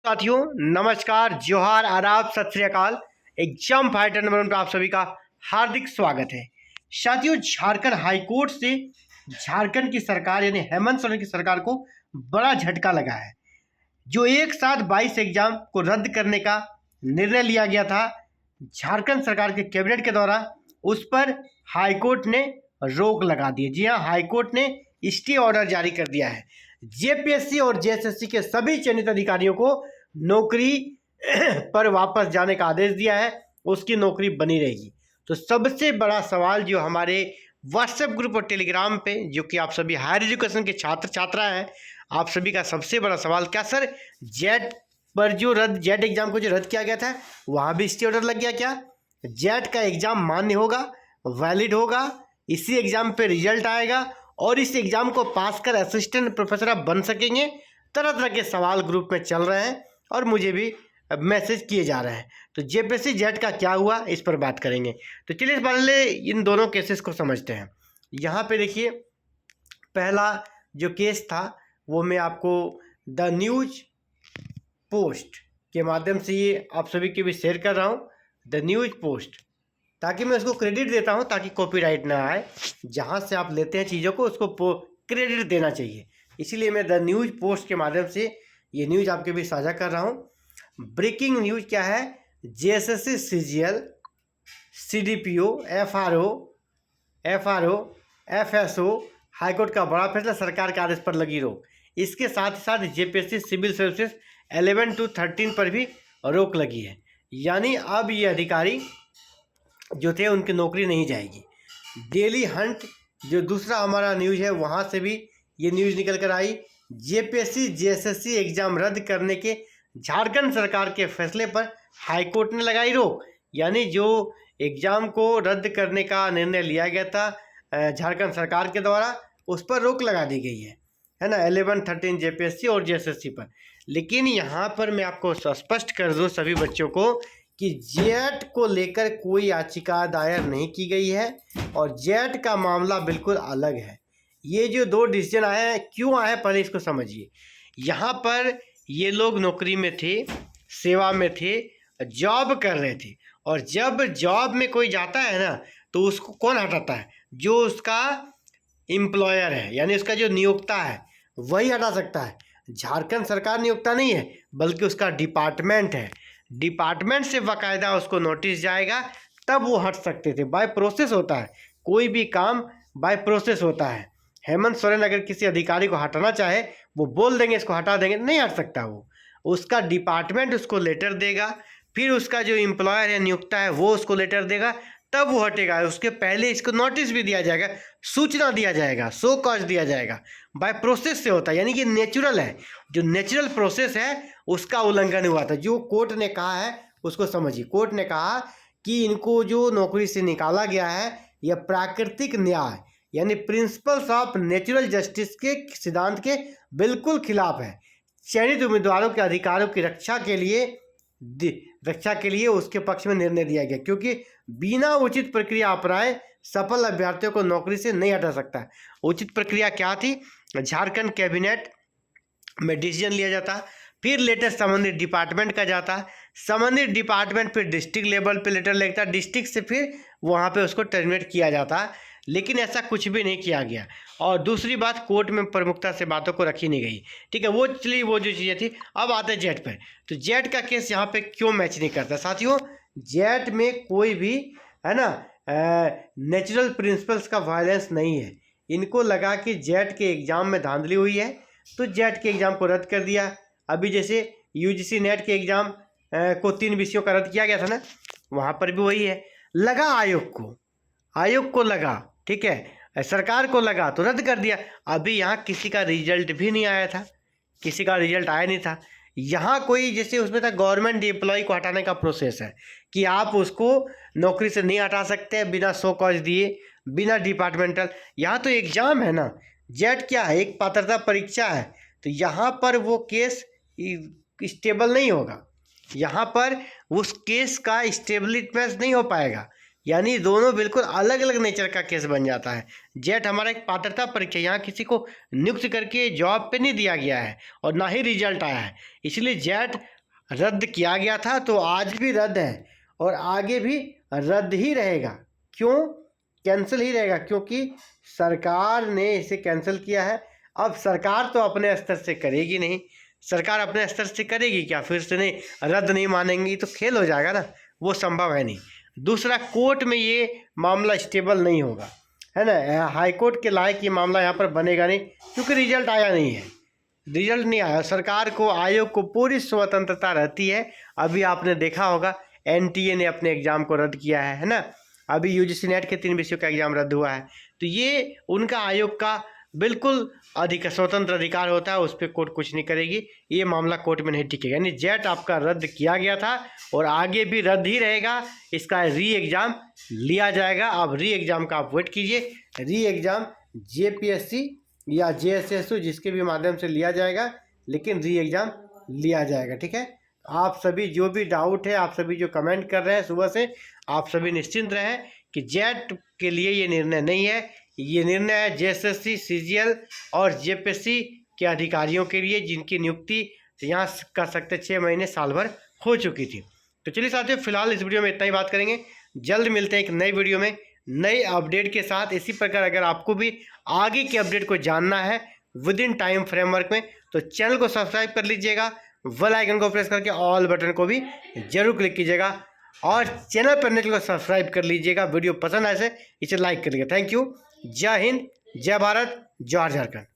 साथियों नमस्कार, जोहार, आदाब, सत श्री अकाल। एग्जाम फाइटर नंबर 1 पर आप सभी का हार्दिक स्वागत है। साथियों, झारखंड हाईकोर्ट से झारखंड की सरकार यानी हेमंत सोरेन की सरकार को बड़ा झटका लगा है। जो एक साथ 22 एग्जाम को रद्द करने का निर्णय लिया गया था झारखंड सरकार के कैबिनेट के द्वारा, उस पर हाईकोर्ट ने रोक लगा दी है। जी हाँ, हाईकोर्ट ने स्टे ऑर्डर जारी कर दिया है। जेपीएससी और जेएसएससी के सभी चयनित अधिकारियों को नौकरी पर वापस जाने का आदेश दिया है, उसकी नौकरी बनी रहेगी। तो सबसे बड़ा सवाल जो हमारे व्हाट्सएप ग्रुप और टेलीग्राम पे, जो कि आप सभी हायर एजुकेशन के छात्र छात्रा हैं, आप सभी का सबसे बड़ा सवाल, क्या सर जेट पर जो जेट एग्जाम को जो रद्द किया गया था वहाँ भी स्टे ऑर्डर लग गया क्या? जेट का एग्जाम मान्य होगा, वैलिड होगा, इसी एग्जाम पे रिजल्ट आएगा और इस एग्जाम को पास कर असिस्टेंट प्रोफेसर आप बन सकेंगे। तरह तरह के सवाल ग्रुप में चल रहे हैं और मुझे भी मैसेज किए जा रहे हैं। तो जेपीएससी जेट का क्या हुआ, इस पर बात करेंगे। तो चलिए पहले इन दोनों केसेस को समझते हैं। यहाँ पे देखिए, पहला जो केस था वो मैं आपको द न्यूज पोस्ट के माध्यम से ये आप सभी के भी शेयर कर रहा हूँ। द न्यूज पोस्ट, ताकि मैं उसको क्रेडिट देता हूँ ताकि कॉपीराइट ना आए। जहाँ से आप लेते हैं चीज़ों को उसको क्रेडिट देना चाहिए, इसीलिए मैं द न्यूज पोस्ट के माध्यम से ये न्यूज़ आपके भी साझा कर रहा हूँ। ब्रेकिंग न्यूज़ क्या है? JSSC, CGL, CDPO, FRO, FSO, high court का बड़ा फैसला, सरकार के आदेश पर लगी रोक। इसके साथ ही साथ जेपीएससी सिविल सर्विसेज 11 to 13 पर भी रोक लगी है। यानी अब ये अधिकारी जो थे उनकी नौकरी नहीं जाएगी। डेली हंट जो दूसरा हमारा न्यूज़ है, वहाँ से भी ये न्यूज़ निकल कर आई। जेपीएससी जेएसएससी एग्जाम रद्द करने के झारखंड सरकार के फैसले पर हाईकोर्ट ने लगाई रोक। यानी जो एग्जाम को रद्द करने का निर्णय लिया गया था झारखंड सरकार के द्वारा, उस पर रोक लगा दी गई है ना, 11, 13 जेपीएससी और जेएसएससी पर। लेकिन यहाँ पर मैं आपको स्पष्ट कर दूँ सभी बच्चों को कि जेट को लेकर कोई याचिका दायर नहीं की गई है और जेट का मामला बिल्कुल अलग है। ये जो दो डिसीजन आए हैं, क्यों आए पहले इसको समझिए। यहाँ पर ये लोग नौकरी में थे, सेवा में थे, जॉब कर रहे थे, और जब जॉब में कोई जाता है ना तो उसको कौन हटाता है? जो उसका एम्प्लॉयर है, यानी उसका जो नियोक्ता है वही हटा सकता है। झारखंड सरकार नियोक्ता नहीं है, बल्कि उसका डिपार्टमेंट है। डिपार्टमेंट से बाकायदा उसको नोटिस जाएगा, तब वो हट सकते थे। बाय प्रोसेस होता है, कोई भी काम बाय प्रोसेस होता है। हेमंत सोरेन अगर किसी अधिकारी को हटाना चाहे, वो बोल देंगे इसको हटा देंगे, नहीं हट सकता वो। उसका डिपार्टमेंट उसको लेटर देगा, फिर उसका जो एम्प्लॉयर है, नियोक्ता है, वो उसको लेटर देगा, तब वो हटेगा। उसके पहले इसको नोटिस भी दिया जाएगा, सूचना दिया जाएगा, शो कॉज दिया जाएगा। बाय प्रोसेस से होता है, यानी कि नेचुरल है। जो नेचुरल प्रोसेस है उसका उल्लंघन हुआ था। जो कोर्ट ने कहा है उसको समझिए। कोर्ट ने कहा कि इनको जो नौकरी से निकाला गया है यह प्राकृतिक न्याय यानी प्रिंसिपल्स ऑफ नेचुरल जस्टिस के सिद्धांत के बिल्कुल खिलाफ है। चयनित उम्मीदवारों के अधिकारों की रक्षा के लिए उसके पक्ष में निर्णय दिया गया, क्योंकि बिना उचित प्रक्रिया अपनाए सफल अभ्यर्थियों को नौकरी से नहीं हटा सकता। उचित प्रक्रिया क्या थी? झारखंड कैबिनेट में डिसीजन लिया जाता, फिर लेटर संबंधित डिपार्टमेंट का जाता, संबंधित डिपार्टमेंट फिर डिस्ट्रिक्ट लेवल पे लेटर लगता, डिस्ट्रिक्ट से फिर वहाँ पे उसको टर्मिनेट किया जाता। लेकिन ऐसा कुछ भी नहीं किया गया। और दूसरी बात, कोर्ट में प्रमुखता से बातों को रखी नहीं गई। ठीक है, वो चलिए, वो जो चीज़ें थी। अब आते हैं जेट पर। तो जेट का केस यहाँ पे क्यों मैच नहीं करता साथियों? जेट में कोई भी है ना नेचुरल प्रिंसिपल्स का वायलेंस नहीं है। इनको लगा कि जेट के एग्ज़ाम में धांधली हुई है, तो जेट के एग्ज़ाम को रद्द कर दिया। अभी जैसे यूजीसी नेट के एग्ज़ाम को 3 विषयों का रद्द किया गया था ना, वहाँ पर भी वही है। लगा आयोग को लगा, ठीक है, सरकार को लगा तो रद्द कर दिया। अभी यहाँ किसी का रिजल्ट भी नहीं आया था, किसी का रिजल्ट आया नहीं था। यहाँ कोई जैसे उसमें था गवर्नमेंट एम्प्लॉय को हटाने का प्रोसेस है कि आप उसको नौकरी से नहीं हटा सकते बिना शो कॉज दिए, बिना डिपार्टमेंटल। यहाँ तो एग्ज़ाम है ना, जेट क्या है, एक पात्रता परीक्षा है। तो यहाँ पर वो केस स्टेबल नहीं होगा, यहाँ पर उस केस का स्टेबलिटमेंट नहीं हो पाएगा। यानी दोनों बिल्कुल अलग अलग नेचर का केस बन जाता है। जेट हमारा एक पात्रता परीक्षा, यहाँ किसी को नियुक्त करके जॉब पे नहीं दिया गया है और ना ही रिजल्ट आया है, इसलिए जेट रद्द किया गया था, तो आज भी रद्द है और आगे भी रद्द ही रहेगा। क्यों कैंसिल ही रहेगा? क्योंकि सरकार ने इसे कैंसिल किया है। अब सरकार तो अपने स्तर से करेगी नहीं, सरकार अपने स्तर से करेगी क्या? फिर से नहीं, रद्द नहीं मानेंगी तो खेल हो जाएगा ना, वो संभव है नहीं। दूसरा, कोर्ट में ये मामला स्टेबल नहीं होगा, है ना। हाई कोर्ट के लायक ये मामला यहाँ पर बनेगा नहीं, क्योंकि रिजल्ट आया नहीं है, रिजल्ट नहीं आया। सरकार को, आयोग को पूरी स्वतंत्रता रहती है। अभी आपने देखा होगा एनटीए ने अपने एग्ज़ाम को रद्द किया है ना। अभी यूजीसी नेट के 3 विषयों का एग्ज़ाम रद्द हुआ है, तो ये उनका आयोग का बिल्कुल स्वतंत्र अधिकार होता है, उस पर कोर्ट कुछ नहीं करेगी। ये मामला कोर्ट में नहीं टिकेगा। यानी जेट आपका रद्द किया गया था और आगे भी रद्द ही रहेगा, इसका री एग्ज़ाम लिया जाएगा। अब री एग्ज़ाम का आप वेट कीजिए, री एग्ज़ाम जेपीएससी या जेएसएसयू जिसके भी माध्यम से लिया जाएगा, लेकिन री एग्ज़ाम लिया जाएगा, ठीक है। आप सभी जो भी डाउट है, आप सभी जो कमेंट कर रहे हैं सुबह से, आप सभी निश्चिंत रहें कि जेट के लिए ये निर्णय नहीं है, ये निर्णय है जेएसएससी, सीजीएल और जेपीएससी के अधिकारियों के लिए, जिनकी नियुक्ति यहाँ कर सकते 6 महीने साल भर हो चुकी थी। तो चलिए साथियों, फिलहाल इस वीडियो में इतना ही बात करेंगे। जल्द मिलते हैं एक नई वीडियो में नए अपडेट के साथ। इसी प्रकार अगर आपको भी आगे के अपडेट को जानना है विद इन टाइम फ्रेमवर्क में, तो चैनल को सब्सक्राइब कर लीजिएगा, बेल आइकन को प्रेस करके ऑल बटन को भी जरूर क्लिक कीजिएगा और चैनल पर नए को सब्सक्राइब कर लीजिएगा। वीडियो पसंद आए से इसे लाइक कर लीजिएगा। Thank you. जय हिंद, जय भारत, जय झारखंड।